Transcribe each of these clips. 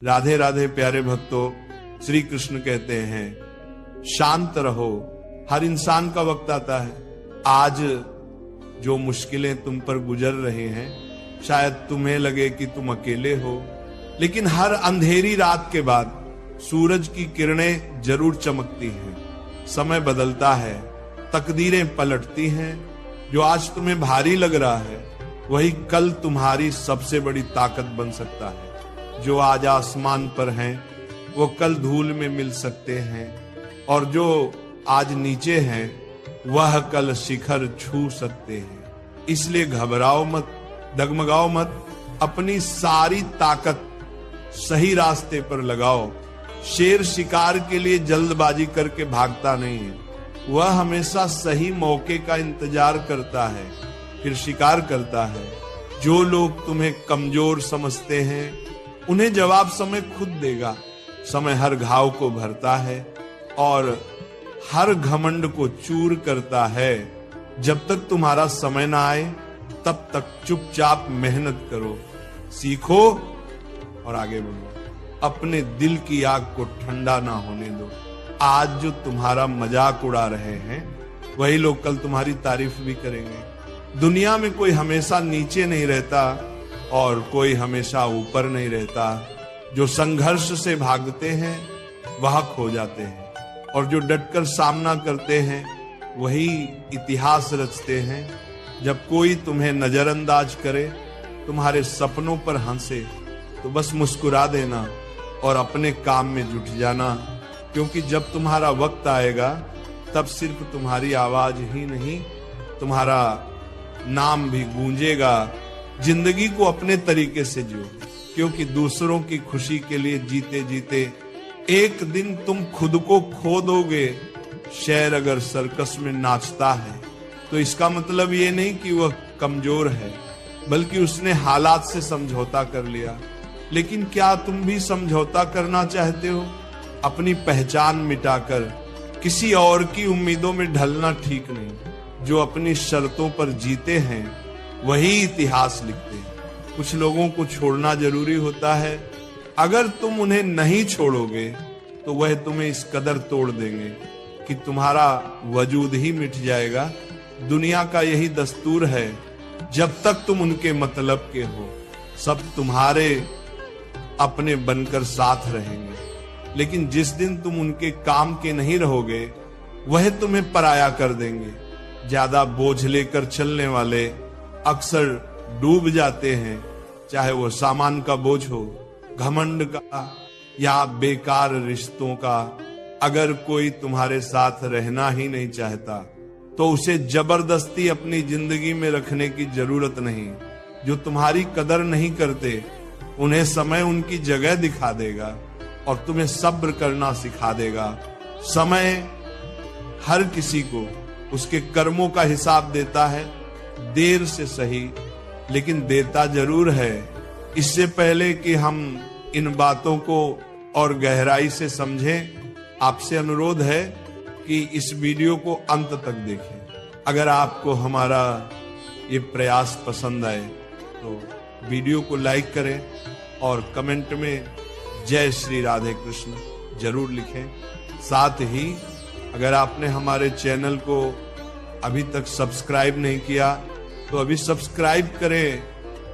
राधे राधे प्यारे भक्तों, श्री कृष्ण कहते हैं शांत रहो। हर इंसान का वक्त आता है। आज जो मुश्किलें तुम पर गुजर रहे हैं, शायद तुम्हें लगे कि तुम अकेले हो, लेकिन हर अंधेरी रात के बाद सूरज की किरणें जरूर चमकती हैं। समय बदलता है, तकदीरें पलटती हैं। जो आज तुम्हें भारी लग रहा है, वही कल तुम्हारी सबसे बड़ी ताकत बन सकता है। जो आज आसमान पर हैं, वो कल धूल में मिल सकते हैं, और जो आज नीचे हैं, वह कल शिखर छू सकते हैं। इसलिए घबराओ मत, डगमगाओ मत, अपनी सारी ताकत सही रास्ते पर लगाओ। शेर शिकार के लिए जल्दबाजी करके भागता नहीं है, वह हमेशा सही मौके का इंतजार करता है, फिर शिकार करता है। जो लोग तुम्हें कमजोर समझते हैं, उन्हें जवाब समय खुद देगा। समय हर घाव को भरता है और हर घमंड को चूर करता है। जब तक तुम्हारा समय ना आए, तब तक चुपचाप मेहनत करो, सीखो और आगे बढ़ो। अपने दिल की आग को ठंडा ना होने दो। आज जो तुम्हारा मजाक उड़ा रहे हैं, वही लोग कल तुम्हारी तारीफ भी करेंगे। दुनिया में कोई हमेशा नीचे नहीं रहता और कोई हमेशा ऊपर नहीं रहता। जो संघर्ष से भागते हैं, वह खो जाते हैं, और जो डटकर सामना करते हैं, वही इतिहास रचते हैं। जब कोई तुम्हें नजरअंदाज करे, तुम्हारे सपनों पर हंसे, तो बस मुस्कुरा देना और अपने काम में जुट जाना। क्योंकि जब तुम्हारा वक्त आएगा, तब सिर्फ तुम्हारी आवाज ही नहीं, तुम्हारा नाम भी गूंजेगा। जिंदगी को अपने तरीके से जियो, क्योंकि दूसरों की खुशी के लिए जीते जीते एक दिन तुम खुद को खो दोगे। शेर अगर सर्कस में नाचता है, तो इसका मतलब ये नहीं कि वह कमजोर है, बल्कि उसने हालात से समझौता कर लिया। लेकिन क्या तुम भी समझौता करना चाहते हो? अपनी पहचान मिटाकर किसी और की उम्मीदों में ढलना ठीक नहीं। जो अपनी शर्तों पर जीते हैं, वही इतिहास लिखते हैं। कुछ लोगों को छोड़ना जरूरी होता है। अगर तुम उन्हें नहीं छोड़ोगे, तो वह तुम्हें इस कदर तोड़ देंगे कि तुम्हारा वजूद ही मिट जाएगा। दुनिया का यही दस्तूर है। जब तक तुम उनके मतलब के हो, सब तुम्हारे अपने बनकर साथ रहेंगे। लेकिन जिस दिन तुम उनके काम के नहीं रहोगे, वह तुम्हें पराया कर देंगे। ज्यादा बोझ लेकर चलने वाले अक्सर डूब जाते हैं, चाहे वो सामान का बोझ हो, घमंड का या बेकार रिश्तों का। अगर कोई तुम्हारे साथ रहना ही नहीं चाहता, तो उसे जबरदस्ती अपनी जिंदगी में रखने की जरूरत नहीं। जो तुम्हारी कदर नहीं करते, उन्हें समय उनकी जगह दिखा देगा और तुम्हें सब्र करना सिखा देगा। समय हर किसी को उसके कर्मों का हिसाब देता है, देर से सही, लेकिन देता जरूर है। इससे पहले कि हम इन बातों को और गहराई से समझें, आपसे अनुरोध है कि इस वीडियो को अंत तक देखें। अगर आपको हमारा ये प्रयास पसंद आए, तो वीडियो को लाइक करें और कमेंट में जय श्री राधे कृष्ण जरूर लिखें। साथ ही अगर आपने हमारे चैनल को अभी तक सब्सक्राइब नहीं किया, तो अभी सब्सक्राइब करें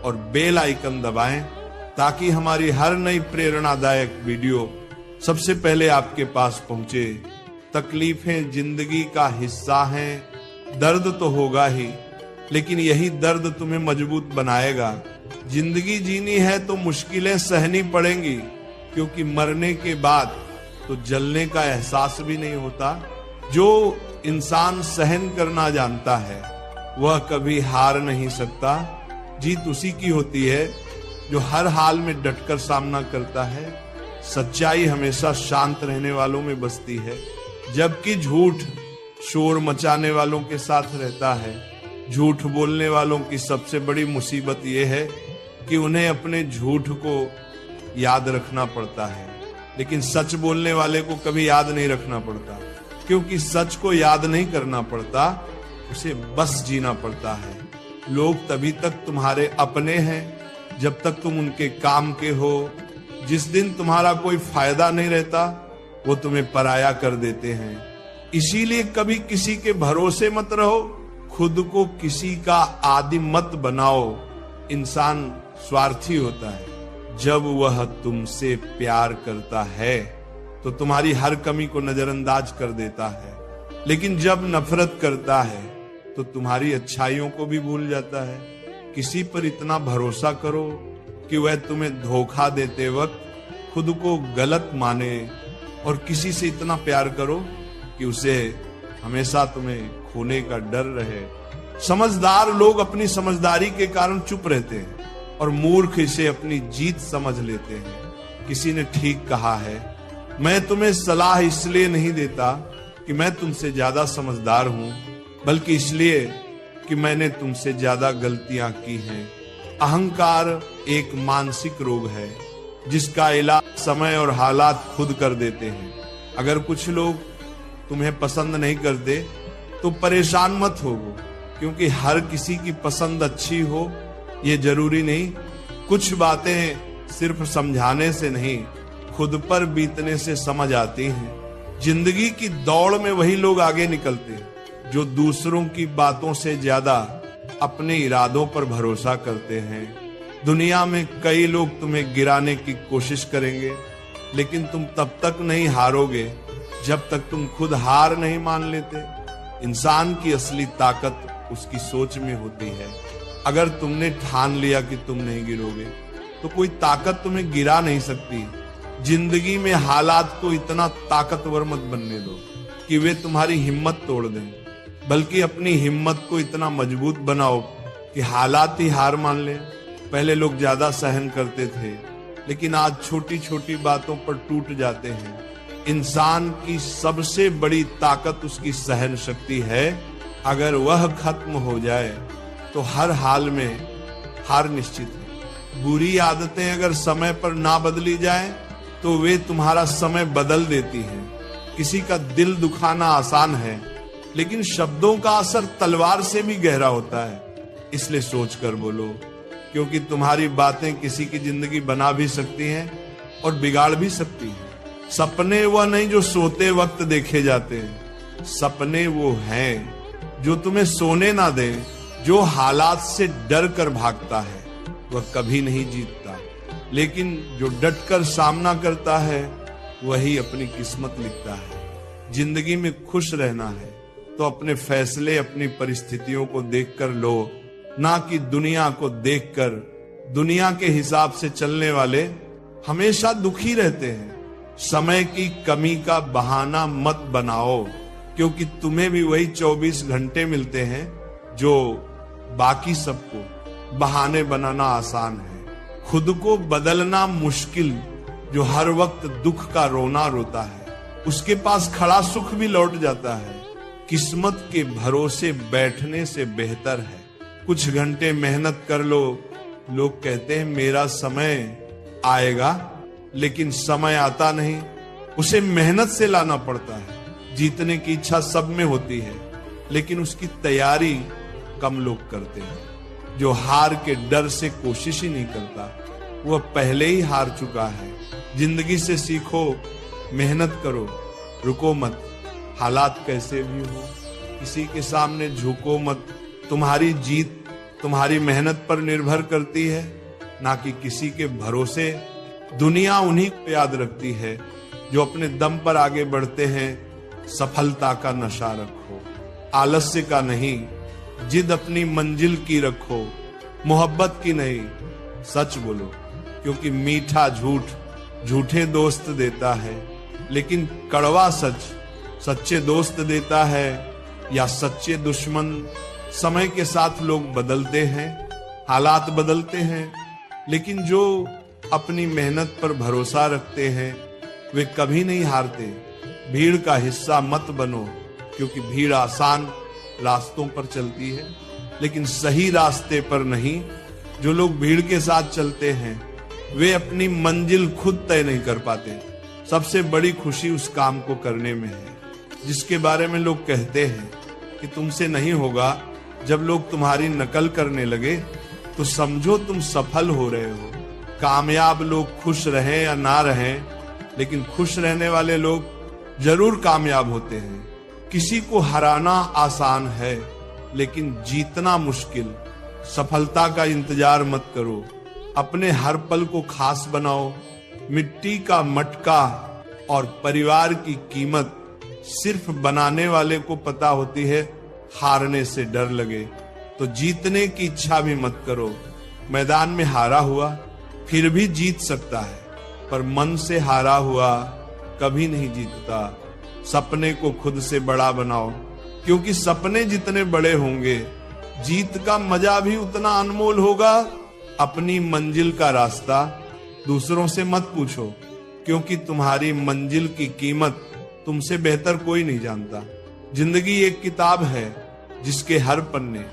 और बेल आइकन दबाएं, ताकि हमारी हर नई प्रेरणादायक वीडियो सबसे पहले आपके पास पहुंचे। तकलीफें जिंदगी का हिस्सा हैं। दर्द तो होगा ही, लेकिन यही दर्द तुम्हें मजबूत बनाएगा। जिंदगी जीनी है तो मुश्किलें सहनी पड़ेंगी, क्योंकि मरने के बाद तो जलने का एहसास भी नहीं होता। जो इंसान सहन करना जानता है, वह कभी हार नहीं सकता। जीत उसी की होती है जो हर हाल में डटकर सामना करता है। सच्चाई हमेशा शांत रहने वालों में बसती है, जबकि झूठ शोर मचाने वालों के साथ रहता है। झूठ बोलने वालों की सबसे बड़ी मुसीबत यह है कि उन्हें अपने झूठ को याद रखना पड़ता है, लेकिन सच बोलने वाले को कभी याद नहीं रखना पड़ता। क्योंकि सच को याद नहीं करना पड़ता, उसे बस जीना पड़ता है। लोग तभी तक तुम्हारे अपने हैं, जब तक तुम उनके काम के हो, जिस दिन तुम्हारा कोई फायदा नहीं रहता वो तुम्हें पराया कर देते हैं। इसीलिए कभी किसी के भरोसे मत रहो, खुद को किसी का आदि मत बनाओ। इंसान स्वार्थी होता है। जब वह तुमसे प्यार करता है तो तुम्हारी हर कमी को नजरअंदाज कर देता है, लेकिन जब नफरत करता है तो तुम्हारी अच्छाइयों को भी भूल जाता है। किसी पर इतना भरोसा करो कि वह तुम्हें धोखा देते वक्त खुद को गलत माने, और किसी से इतना प्यार करो कि उसे हमेशा तुम्हें खोने का डर रहे। समझदार लोग अपनी समझदारी के कारण चुप रहते हैं और मूर्ख इसे अपनी जीत समझ लेते हैं। किसी ने ठीक कहा है, मैं तुम्हें सलाह इसलिए नहीं देता कि मैं तुमसे ज्यादा समझदार हूं, बल्कि इसलिए कि मैंने तुमसे ज्यादा गलतियां की हैं। अहंकार एक मानसिक रोग है जिसका इलाज समय और हालात खुद कर देते हैं। अगर कुछ लोग तुम्हें पसंद नहीं करते तो परेशान मत हो, क्योंकि हर किसी की पसंद अच्छी हो ये जरूरी नहीं। कुछ बातें सिर्फ समझाने से नहीं, खुद पर बीतने से समझ आती हैं। जिंदगी की दौड़ में वही लोग आगे निकलते हैं जो दूसरों की बातों से ज्यादा अपने इरादों पर भरोसा करते हैं। दुनिया में कई लोग तुम्हें गिराने की कोशिश करेंगे, लेकिन तुम तब तक नहीं हारोगे जब तक तुम खुद हार नहीं मान लेते। इंसान की असली ताकत उसकी सोच में होती है। अगर तुमने ठान लिया कि तुम नहीं गिरोगे तो कोई ताकत तुम्हें गिरा नहीं सकती। जिंदगी में हालात को इतना ताकतवर मत बनने दो कि वे तुम्हारी हिम्मत तोड़ दें, बल्कि अपनी हिम्मत को इतना मजबूत बनाओ कि हालात ही हार मान ले। पहले लोग ज्यादा सहन करते थे, लेकिन आज छोटी छोटी बातों पर टूट जाते हैं। इंसान की सबसे बड़ी ताकत उसकी सहन शक्ति है। अगर वह खत्म हो जाए तो हर हाल में हार निश्चित है। बुरी आदतें अगर समय पर ना बदली जाए तो वे तुम्हारा समय बदल देती हैं। किसी का दिल दुखाना आसान है, लेकिन शब्दों का असर तलवार से भी गहरा होता है। इसलिए सोच कर बोलो, क्योंकि तुम्हारी बातें किसी की जिंदगी बना भी सकती हैं और बिगाड़ भी सकती हैं। सपने वह नहीं जो सोते वक्त देखे जाते हैं, सपने वो हैं जो तुम्हें सोने ना दे। जो हालात से डर कर भागता है वह कभी नहीं जीतता, लेकिन जो डट कर सामना करता है वही अपनी किस्मत लिखता है। जिंदगी में खुश रहना है तो अपने फैसले अपनी परिस्थितियों को देखकर लो, ना कि दुनिया को देखकर। दुनिया के हिसाब से चलने वाले हमेशा दुखी रहते हैं। समय की कमी का बहाना मत बनाओ, क्योंकि तुम्हें भी वही 24 घंटे मिलते हैं जो बाकी सबको। बहाने बनाना आसान है, खुद को बदलना मुश्किल। जो हर वक्त दुख का रोना रोता है उसके पास खड़ा सुख भी लौट जाता है। किस्मत के भरोसे बैठने से बेहतर है कुछ घंटे मेहनत कर लो। लोग कहते हैं मेरा समय आएगा, लेकिन समय आता नहीं, उसे मेहनत से लाना पड़ता है। जीतने की इच्छा सब में होती है, लेकिन उसकी तैयारी कम लोग करते हैं। जो हार के डर से कोशिश ही नहीं करता वह पहले ही हार चुका है। जिंदगी से सीखो, मेहनत करो, रुको मत। हालात कैसे भी हो, किसी के सामने झुको मत। तुम्हारी जीत तुम्हारी मेहनत पर निर्भर करती है, ना कि किसी के भरोसे। दुनिया उन्हीं को याद रखती है जो अपने दम पर आगे बढ़ते हैं। सफलता का नशा रखो, आलस्य का नहीं। जिद अपनी मंजिल की रखो, मोहब्बत की नहीं। सच बोलो, क्योंकि मीठा झूठ झूठे दोस्त देता है, लेकिन कड़वा सच सच्चे दोस्त देता है। या सच्चे दुश्मन। समय के साथ लोग बदलते हैं, हालात बदलते हैं, लेकिन जो अपनी मेहनत पर भरोसा रखते हैं वे कभी नहीं हारते। भीड़ का हिस्सा मत बनो, क्योंकि भीड़ आसान रास्तों पर चलती है, लेकिन सही रास्ते पर नहीं। जो लोग भीड़ के साथ चलते हैं वे अपनी मंजिल खुद तय नहीं कर पाते। सबसे बड़ी खुशी उस काम को करने में है जिसके बारे में लोग कहते हैं कि तुमसे नहीं होगा। जब लोग तुम्हारी नकल करने लगे तो समझो तुम सफल हो रहे हो। कामयाब लोग खुश रहें या ना रहें, लेकिन खुश रहने वाले लोग जरूर कामयाब होते हैं। किसी को हराना आसान है, लेकिन जीतना मुश्किल। सफलता का इंतजार मत करो, अपने हर पल को खास बनाओ। मिट्टी का मटका और परिवार की कीमत सिर्फ बनाने वाले को पता होती है, हारने से डर लगे तो जीतने की इच्छा भी मत करो। मैदान में हारा हुआ फिर भी जीत सकता है, पर मन से हारा हुआ कभी नहीं जीतता। सपने को खुद से बड़ा बनाओ, क्योंकि सपने जितने बड़े होंगे जीत का मजा भी उतना अनमोल होगा। अपनी मंजिल का रास्ता दूसरों से मत पूछो, क्योंकि तुम्हारी मंजिल की कीमत तुमसे बेहतर कोई नहीं जानता। जिंदगी एक किताब है जिसके हर पन्ने